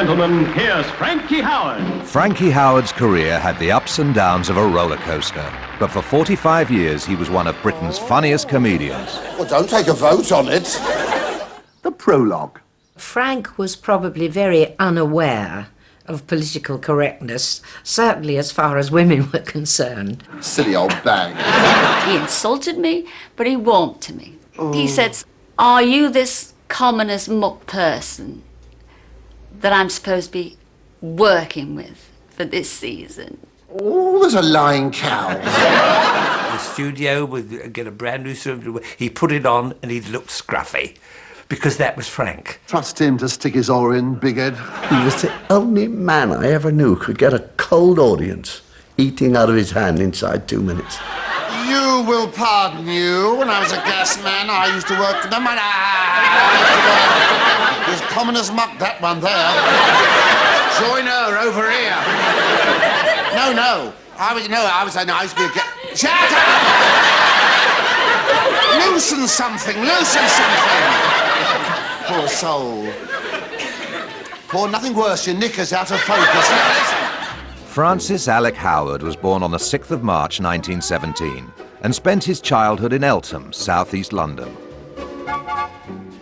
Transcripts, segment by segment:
gentlemen, here's Frankie Howerd. Frankie Howerd's career had the ups and downs of a roller coaster, but for 45 years he was one of Britain's funniest comedians. Well, don't take a vote on it. The prologue. Frank was probably very unaware of political correctness, certainly as far as women were concerned. Silly old bag. He insulted me, but he warmed to me. He said, "Are you this common as muck person that I'm supposed to be working with for this season?" Oh, there's a lying cow. The studio would get a brand new studio. He put it on and he'd look scruffy, because that was Frank. Trust him to stick his oar in, big head. He was the only man I ever knew could get a cold audience eating out of his hand inside 2 minutes. You will pardon you. When I was a gas man, I used to work for them. And it was common as muck, that one there. Join her over here. No. I used to be a gas... Shut up! Loosen something. Poor soul. Poor, nothing worse, your knickers out of focus. Francis Alick Howerd was born on the 6th of March 1917 and spent his childhood in Eltham, southeast London.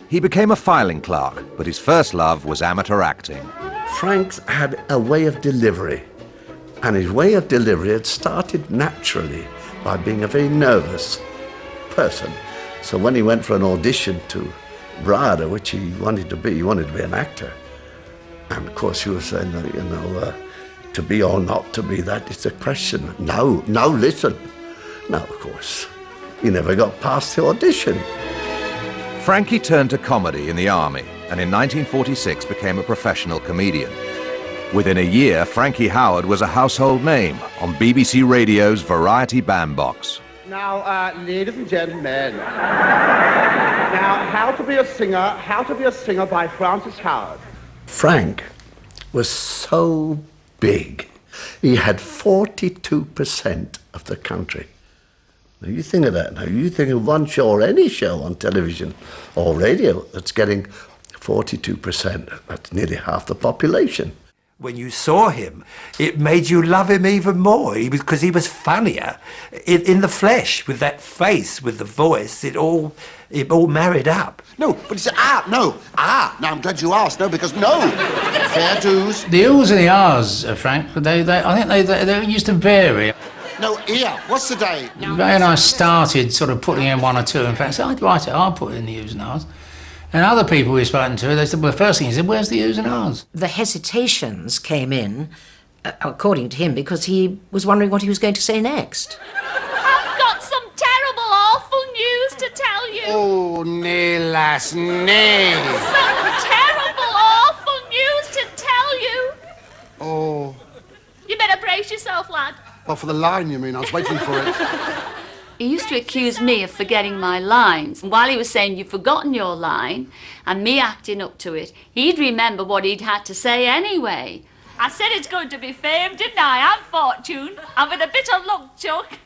He became a filing clerk, but his first love was amateur acting. Frank had a way of delivery, and his way of delivery had started naturally by being a very nervous person. So when he went for an audition to Brada, which he wanted to be an actor. And of course he was saying that, to be or not to be, that is the question. No, listen. No, of course, he never got past the audition. Frankie turned to comedy in the army and in 1946 became a professional comedian. Within a year, Frankie Howerd was a household name on BBC Radio's Variety Bandbox. Now, ladies and gentlemen, now, How to Be a Singer by Francis Howerd. Frank was so big. He had 42% of the country. Now you think of that. Now you think of one show or any show on television or radio that's getting 42%. That's nearly half the population. When you saw him, it made you love him even more, because he was funnier in the flesh, with that face, with the voice. It all married up. No, but it's no, I'm glad you asked. No, because no, fair dues. The U's and the R's, Frank, I think they used to vary. No, what's the day? Ray and I started sort of putting in one or two. In fact, I'd write it, I'll put in the U's and R's. And other people we've spoken to, they said, well, the first thing he said, where's the U's and R's? The hesitations came in, according to him, because he was wondering what he was going to say next. I've got some terrible, awful news to tell you. Oh, nay, lass, nay. Some terrible, awful news to tell you. Oh. You better brace yourself, lad. Well, for the line, you mean? I was waiting for it. He used to accuse me of forgetting my lines. And while he was saying, you've forgotten your line, and me acting up to it, he'd remember what he'd had to say anyway. I said it's going to be fame, didn't I? And fortune. And with a bit of luck, Chuck.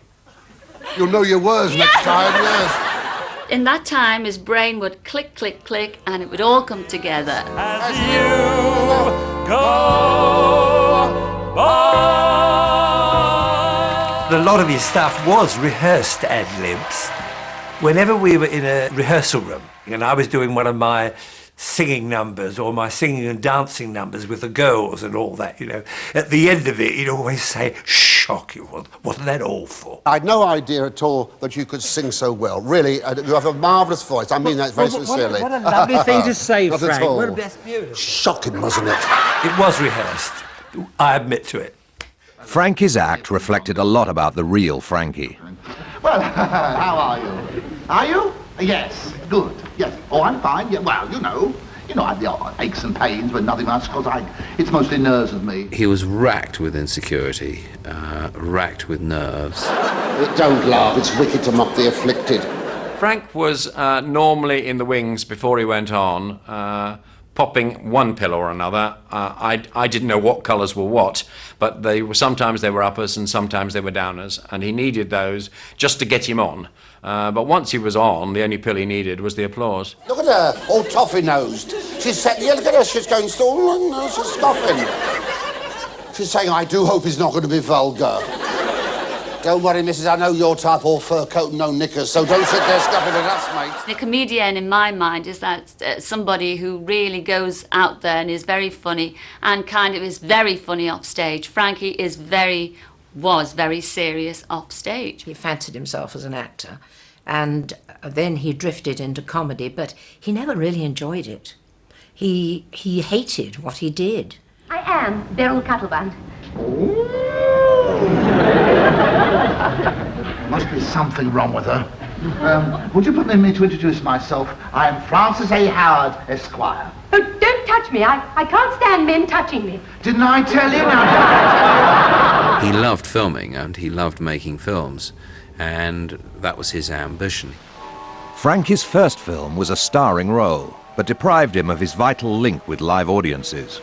You'll know your words next time, yes. In that time, his brain would click, click, click, and it would all come together. As you go by. A lot of his stuff was rehearsed ad-libs. Whenever we were in a rehearsal room, and I was doing one of my singing numbers or my singing and dancing numbers with the girls and all that, at the end of it, he'd always say, shock you, wasn't that awful? I had no idea at all that you could sing so well. Really, you have a marvellous voice. I mean that very sincerely. What a lovely thing to say, Not Frank. at all. That's beautiful. Shocking, wasn't it? It was rehearsed. I admit to it. Frankie's act reflected a lot about the real Frankie. Well, how are you? Are you? Yes, good. Yes. Oh, I'm fine. Yeah, well, I have the aches and pains, but nothing much, because it's mostly nerves with me. He was racked with insecurity, racked with nerves. Don't laugh. It's wicked to mock the afflicted. Frank was normally in the wings before he went on, popping one pill or another. I didn't know what colours were what, but sometimes they were uppers and sometimes they were downers, and he needed those just to get him on. But once he was on, the only pill he needed was the applause. Look at her, all toffee-nosed. She's saying, yeah, look at her, she's going still, no, she's scoffing. She's saying, I do hope he's not going to be vulgar. Don't worry, missus, I know your type, all fur coat and no knickers, so don't sit there scoffing at us, mate. A comedian, in my mind, is that somebody who really goes out there and is very funny and kind of is very funny off stage. Frankie was very serious off stage. He fancied himself as an actor, and then he drifted into comedy, but he never really enjoyed it. He hated what he did. I am Beryl Cuttleband. Must be something wrong with her. Would you permit me to introduce myself? I am Francis A. Howard, Esquire. Oh, don't touch me. I can't stand men touching me. Didn't I tell you now? He loved filming and he loved making films, and that was his ambition. Frankie's first film was a starring role, but deprived him of his vital link with live audiences.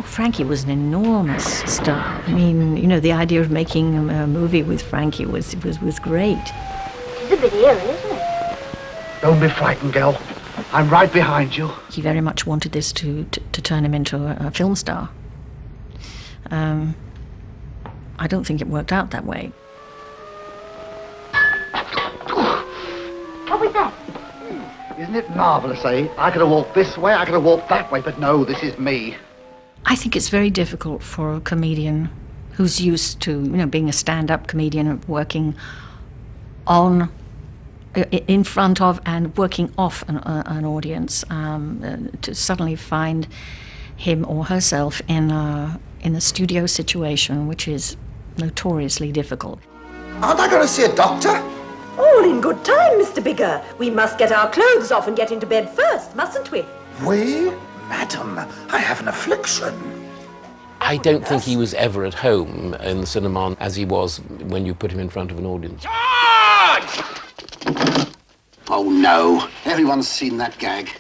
Frankie was an enormous star. I mean, you know, the idea of making a movie with Frankie was great. It's a bit eerie, isn't it? Don't be frightened, girl. I'm right behind you. He very much wanted this to turn him into a film star. I don't think it worked out that way. What was that? Isn't it marvellous, eh? I could have walked this way, I could have walked that way, but no, this is me. I think it's very difficult for a comedian who's used to, you know, being a stand-up comedian, working in front of and working off an audience, to suddenly find him or herself in a studio situation, which is notoriously difficult. Aren't I going to see a doctor? All in good time, Mr. Bigger. We must get our clothes off and get into bed first, mustn't we? We? Madam, I have an affliction. I don't think he was ever at home in the cinema as he was when you put him in front of an audience. Oh, no. Everyone's seen that gag.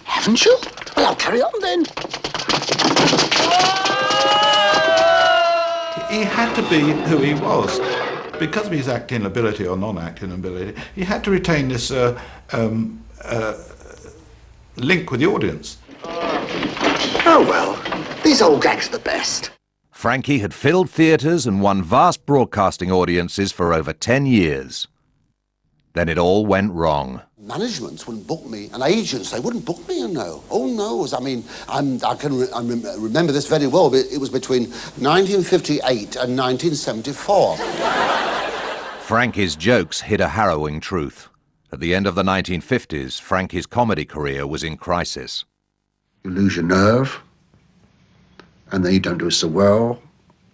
Haven't you? Well, I'll carry on then. He had to be who he was. Because of his acting ability or non-acting ability, he had to retain this link with the audience. Oh, well, these old gags are the best. Frankie had filled theatres and won vast broadcasting audiences for over 10 years. Then it all went wrong. Management wouldn't book me, and agents, they wouldn't book me, you know. Oh, no, I mean, I remember this very well, but it was between 1958 and 1974. Frankie's jokes hid a harrowing truth. At the end of the 1950s, Frankie's comedy career was in crisis. You lose your nerve, and then you don't do it so well,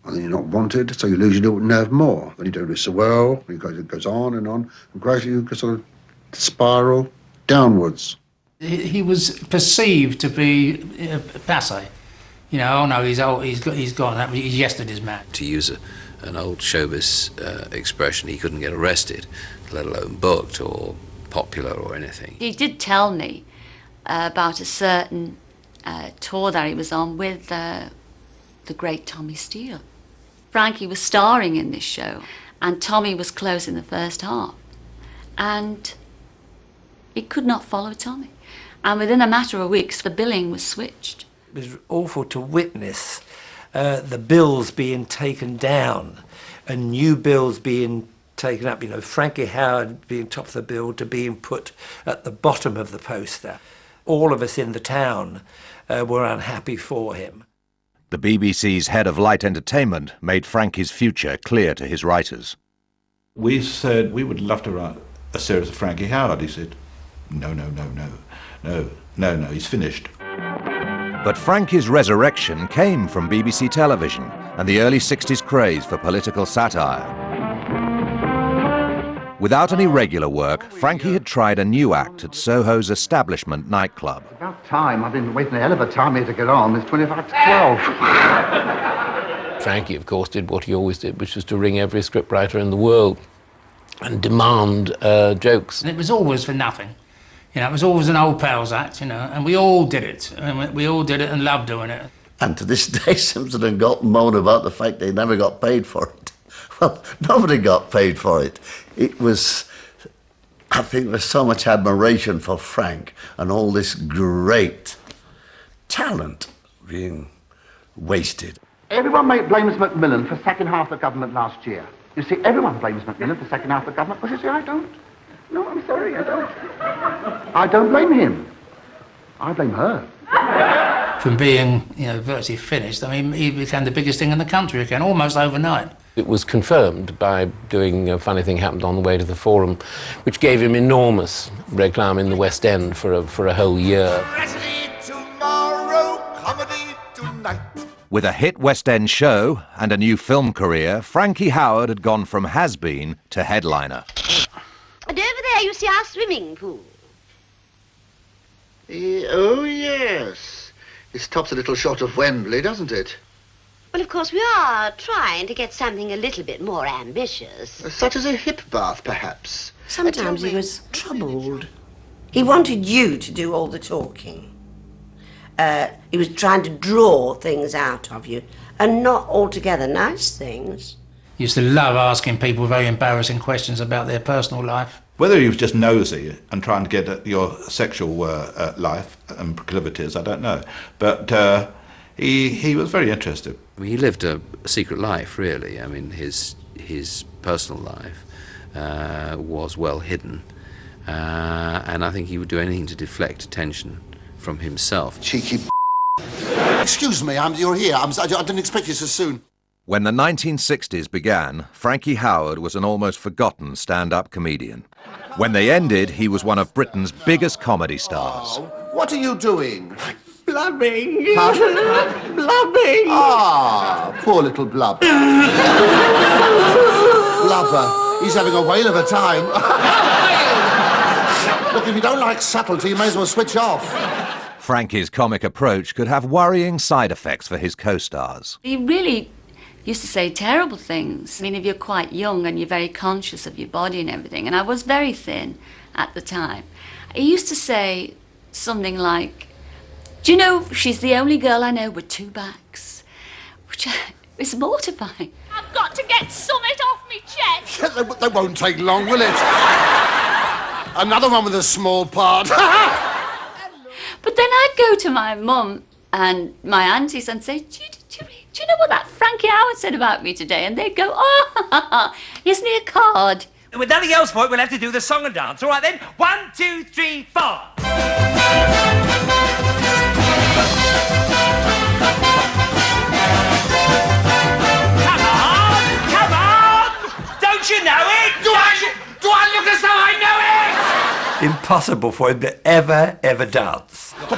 and then you're not wanted, so you lose your nerve more. Then you don't do it so well, it goes on, and gradually you sort of spiral downwards. He was perceived to be passé. You know, oh no, he's old, he's gone, he's yesterday's man. To use an old showbiz expression, he couldn't get arrested, let alone booked or popular or anything. He did tell me about a certain tour that he was on with the great Tommy Steele. Frankie was starring in this show, and Tommy was close in the first half. And he could not follow Tommy. And within a matter of weeks, the billing was switched. It was awful to witness the bills being taken down and new bills being taken up. You know, Frankie Howerd being top of the bill to being put at the bottom of the poster. All of us in the town were unhappy for him. The BBC's head of light entertainment made Frankie's future clear to his writers. We said we would love to write a series of Frankie Howerd. He said, no, he's finished. But Frankie's resurrection came from BBC television and the early 60s craze for political satire. Without any regular work, Frankie had tried a new act at Soho's establishment nightclub. About time. I've been waiting a hell of a time here to get on. It's 25 to 12. Frankie, of course, did what he always did, which was to ring every scriptwriter in the world and demand jokes. And it was always for nothing. You know, it was always an old pals act, you know, and we all did it. And we all did it and loved doing it. And to this day, Simpson and Galton moan about the fact they never got paid for it. Well, nobody got paid for it. It was, I think there's so much admiration for Frank and all this great talent being wasted. Everyone blames Macmillan for sacking half the government last year. You see, everyone blames Macmillan for sacking half the government, but you see, I don't. No, I'm sorry, I don't. I don't blame him. I blame her. From being, you know, virtually finished, I mean, he became the biggest thing in the country again, almost overnight. It was confirmed by doing A Funny Thing Happened on the Way to the Forum, which gave him enormous reclam in the West End for a whole year. Tomorrow, comedy tonight. With a hit West End show and a new film career, Frankie Howerd had gone from has-been to headliner. And over there you see our swimming pool. Oh, yes. It stops a little short of Wembley, doesn't it? Well, of course, we are trying to get something a little bit more ambitious. Such as a hip bath, perhaps. Sometimes he was troubled. He wanted you to do all the talking. He was trying to draw things out of you, and not altogether nice things. He used to love asking people very embarrassing questions about their personal life. Whether he was just nosy and trying to get at your sexual life and proclivities, I don't know. But he was very interested. He lived a secret life, really. I mean, his personal life was well hidden, and I think he would do anything to deflect attention from himself. Cheeky. Excuse me, you're here. I didn't expect you so soon. When the 1960s began, Frankie Howerd was an almost forgotten stand-up comedian. When they ended, he was one of Britain's biggest comedy stars. Oh, what are you doing? Blubbing. Pardon? Blubbing. Ah, poor little Blub. Blubber. He's having a whale of a time. Look, if you don't like subtlety, you may as well switch off. Frankie's comic approach could have worrying side effects for his co-stars. He really used to say terrible things. I mean, if you're quite young and you're very conscious of your body and everything, and I was very thin at the time, he used to say something like, "Do you know, she's the only girl I know with two backs," which is mortifying. I've got to get summit off me chest. They won't take long, will it? Another one with a small part. But then I'd go to my mum and my aunties and say, do you know what that Frankie Howerd said about me today? And they'd go, oh, isn't he a card? With nothing else for it, we'll have to do the song and dance. All right then, 1, 2, 3, 4. Come on! Don't you know it? Do I look as though I know it? Impossible for him to ever dance. The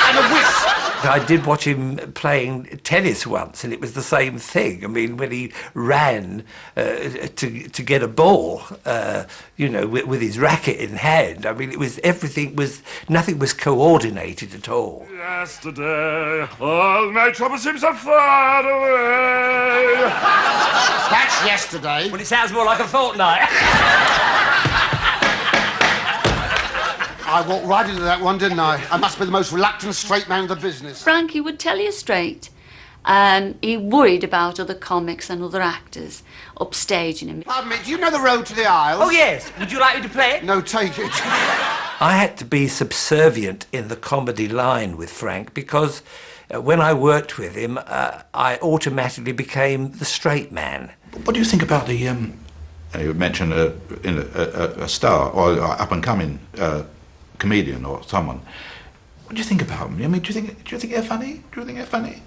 and a whisk. I did watch him playing tennis once, and it was the same thing. I mean, when he ran to get a ball, you know, with his racket in hand. I mean, it was nothing was coordinated at all. Yesterday, all my troubles seem so far away. That's yesterday. Well, it sounds more like a fortnight. I walked right into that one, didn't I? I must be the most reluctant straight man in the business. Frankie would tell you straight. He worried about other comics and other actors upstaging him. Pardon me, do you know the road to the aisles? Oh, yes. Would you like me to play it? No, take it. I had to be subservient in the comedy line with Frank because when I worked with him, I automatically became the straight man. What do you think about the... you mentioned a star or up-and-coming comedian or someone. What do you think about them? I mean, do you think they're funny? Do you think they're funny?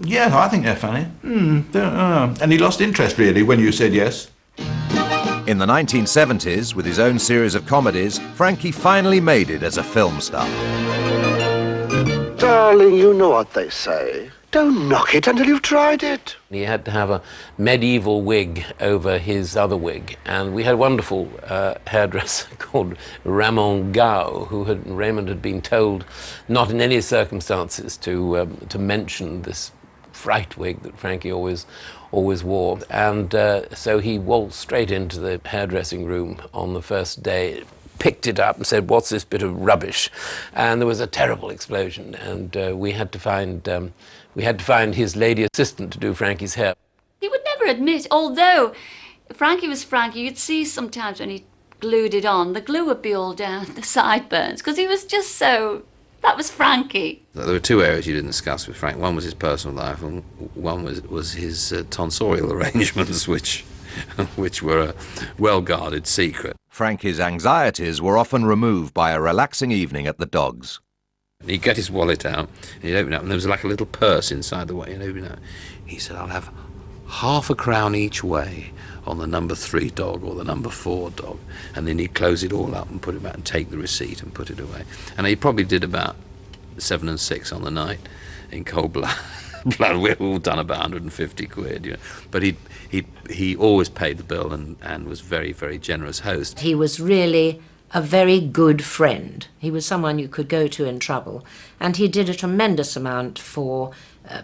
Yeah, I think they're funny. And he lost interest, really, when you said yes. In the 1970s, with his own series of comedies, Frankie finally made it as a film star. Darling, you know what they say. Don't knock it until you've tried it. He had to have a medieval wig over his other wig, and we had a wonderful hairdresser called Raymond Gao, Raymond had been told not in any circumstances to mention this fright wig that Frankie always wore. And so he waltzed straight into the hairdressing room on the first day, picked it up and said, "What's this bit of rubbish?" And there was a terrible explosion, and we had to find his lady assistant to do Frankie's hair. He would never admit, although Frankie was Frankie, you'd see sometimes when he glued it on, the glue would be all down the sideburns, because he was just so... That was Frankie. There were two areas you didn't discuss with Frank. One was his personal life, and one was his tonsorial arrangements, which were a well-guarded secret. Frankie's anxieties were often removed by a relaxing evening at the Dogs. He'd get his wallet out, and he'd open it up, and there was like a little purse inside the way, and open it up. He said, "I'll have ½ a crown each way on the number 3 dog or the number 4 dog," and then he'd close it all up and put it back and take the receipt and put it away. And he probably did about 7 and 6 on the night in cold blood. We'd all done about 150 quid, you know. But he always paid the bill and was very, very generous host. He was really a very good friend. He was someone you could go to in trouble, and he did a tremendous amount for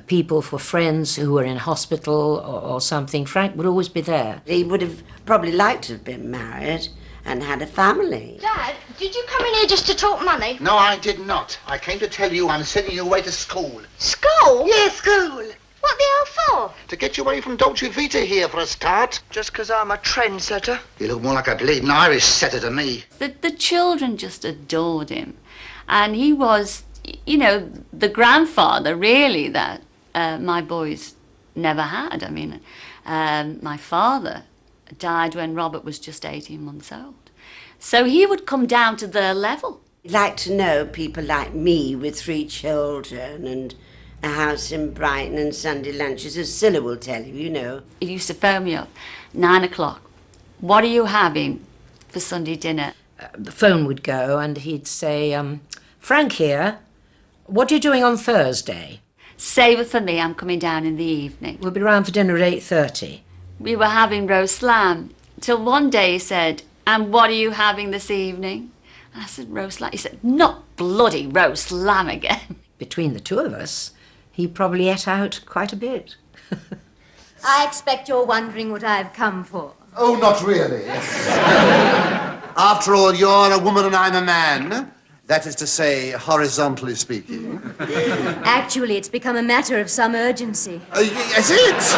people, for friends who were in hospital or something. Frank would always be there. He would have probably liked to have been married and had a family. Dad, did you come in here just to talk money? No, I did not. I came to tell you I'm sending you away to school. School? Yes, school. What the hell for? To get you away from Dolce Vita here for a start. Just 'cause I'm a trendsetter? You look more like a bleeding Irish setter to me. The children just adored him. And he was, you know, the grandfather, really, that my boys never had. I mean, my father died when Robert was just 18 months old. So he would come down to their level. He'd like to know people like me with 3 children and a house in Brighton and Sunday lunches, as Scylla will tell you, you know. He used to phone me up, 9 o'clock. "What are you having for Sunday dinner?" The phone would go and he'd say, "Frank here, what are you doing on Thursday?" "Save it for me, I'm coming down in the evening." "We'll be round for dinner at 8:30. We were having roast lamb, till one day he said, "And what are you having this evening?" And I said, "Roast lamb." He said, "Not bloody roast lamb again." Between the two of us, he probably ate out quite a bit. I expect you're wondering what I've come for. Oh, not really. After all, you're a woman and I'm a man. That is to say, horizontally speaking. Actually, it's become a matter of some urgency. Is it?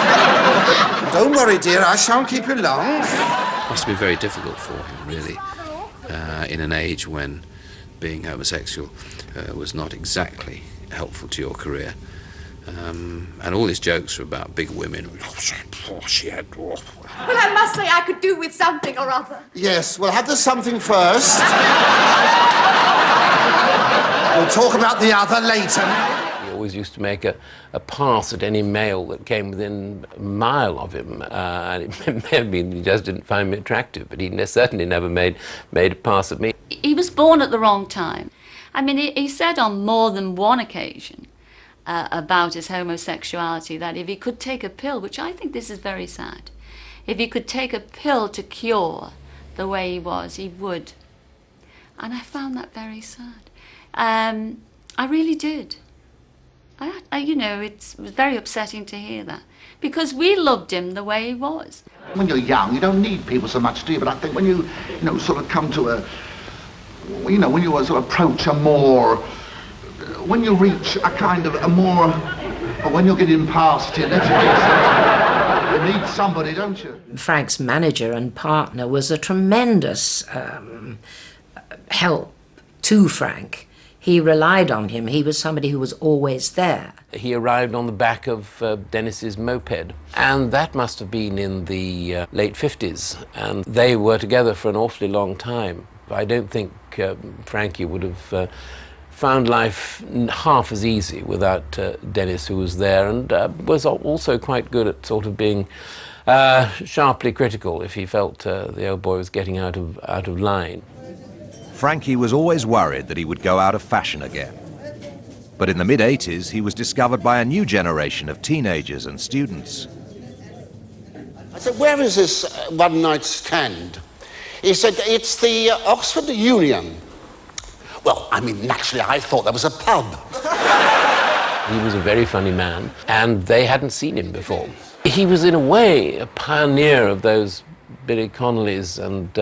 Don't worry, dear, I shan't keep you long. Must have been very difficult for him, really, in an age when being homosexual was not exactly helpful to your career. And all his jokes were about big women. She had... Well, I must say I could do with something or other. Yes, we'll have the something first. We'll talk about the other later. He always used to make a pass at any male that came within a mile of him. And it may have been he just didn't find me attractive, but he certainly never made a pass at me. He was born at the wrong time. I mean, he said on more than one occasion about his homosexuality that if he could take a pill, which I think this is very sad, if he could take a pill to cure the way he was, he would. And I found that very sad. I really did. You know, it was very upsetting to hear that, because we loved him the way he was. When you're young, you don't need people so much, do you? But I think when you sort of come to when you sort of approach a more, when you reach a kind of a more, or when you're getting past it, you need somebody, don't you? Frank's manager and partner was a tremendous help to Frank. He relied on him. He was somebody who was always there. He arrived on the back of Dennis's moped, and that must have been in the late 50s, and they were together for an awfully long time. I don't think Frankie would have found life half as easy without Dennis, who was there, and was also quite good at sort of being sharply critical if he felt the old boy was getting out of line. Frankie was always worried that he would go out of fashion again. But in the mid-80s, he was discovered by a new generation of teenagers and students. I said, where is this one-night stand? He said, it's the Oxford Union. Well, I mean, naturally, I thought that was a pub. He was a very funny man, and they hadn't seen him before. He was, in a way, a pioneer of those Billy Connolly's and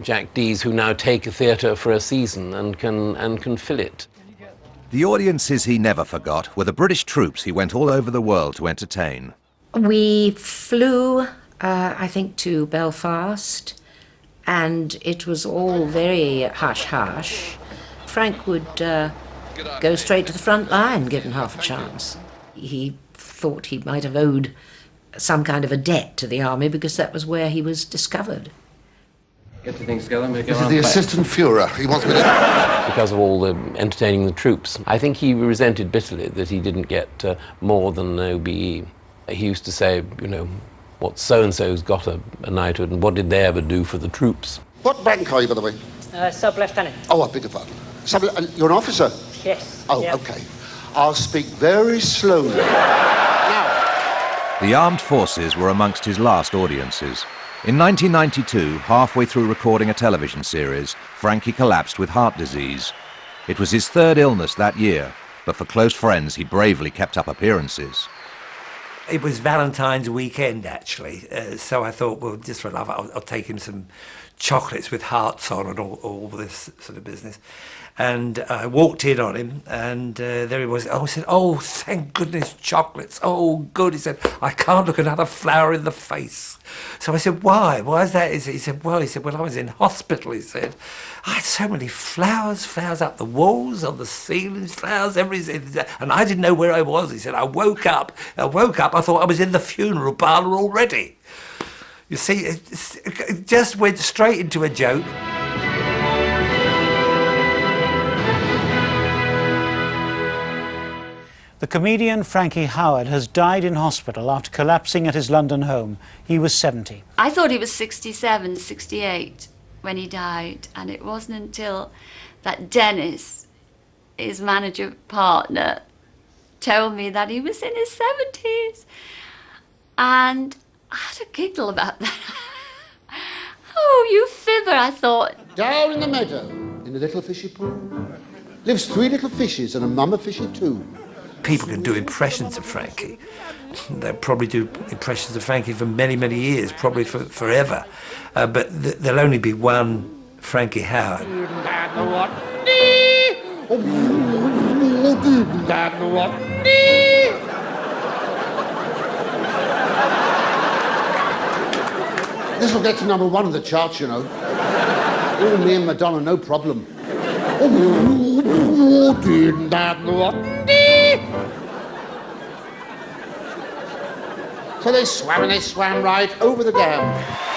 Jack Dees who now take a theatre for a season and can fill it. The audiences he never forgot were the British troops he went all over the world to entertain. We flew, I think, to Belfast, and it was all very hush-hush. Frank would go straight to the front line, given half a chance. He thought he might have owed some kind of a debt to the army because that was where he was discovered. Get the things together. This is the assistant Führer. He wants me to... Because of all the entertaining the troops. I think he resented bitterly that he didn't get more than an OBE. He used to say, you know, what so-and-so's got a knighthood and what did they ever do for the troops? What rank are you, by the way? Sub-lieutenant. Oh, I beg your pardon. You're an officer? Yes. Oh, yep. OK. I'll speak very slowly. The armed forces were amongst his last audiences. In 1992, halfway through recording a television series, Frankie collapsed with heart disease. It was his third illness that year, but for close friends, he bravely kept up appearances. It was Valentine's weekend, actually, so I thought, well, just for love, I'll take him some chocolates with hearts on and all this sort of business. And I walked in on him, and there he was. I said, oh, thank goodness, chocolates. Oh, good. He said, I can't look another flower in the face. So I said, why? Why is that? He said, well, I was in hospital, he said. I had so many flowers up the walls, on the ceilings, flowers, everything. And I didn't know where I was. He said, I woke up, I thought I was in the funeral parlour already. You see, it just went straight into a joke. The comedian Frankie Howerd has died in hospital after collapsing at his London home. He was 70. I thought he was 67, 68 when he died, and it wasn't until that Dennis, his manager partner, told me that he was in his 70s. And I had a giggle about that. Oh, you fibber, I thought. Down in the meadow, in the little fishy pool, lives 3 little fishes and a mama fishy too. People can do impressions of Frankie. They'll probably do impressions of Frankie for many, many years, probably forever. But there'll only be one Frankie Howerd. This will get to number 1 of the charts, you know. Oh, me and Madonna, no problem. So they swam right over the dam.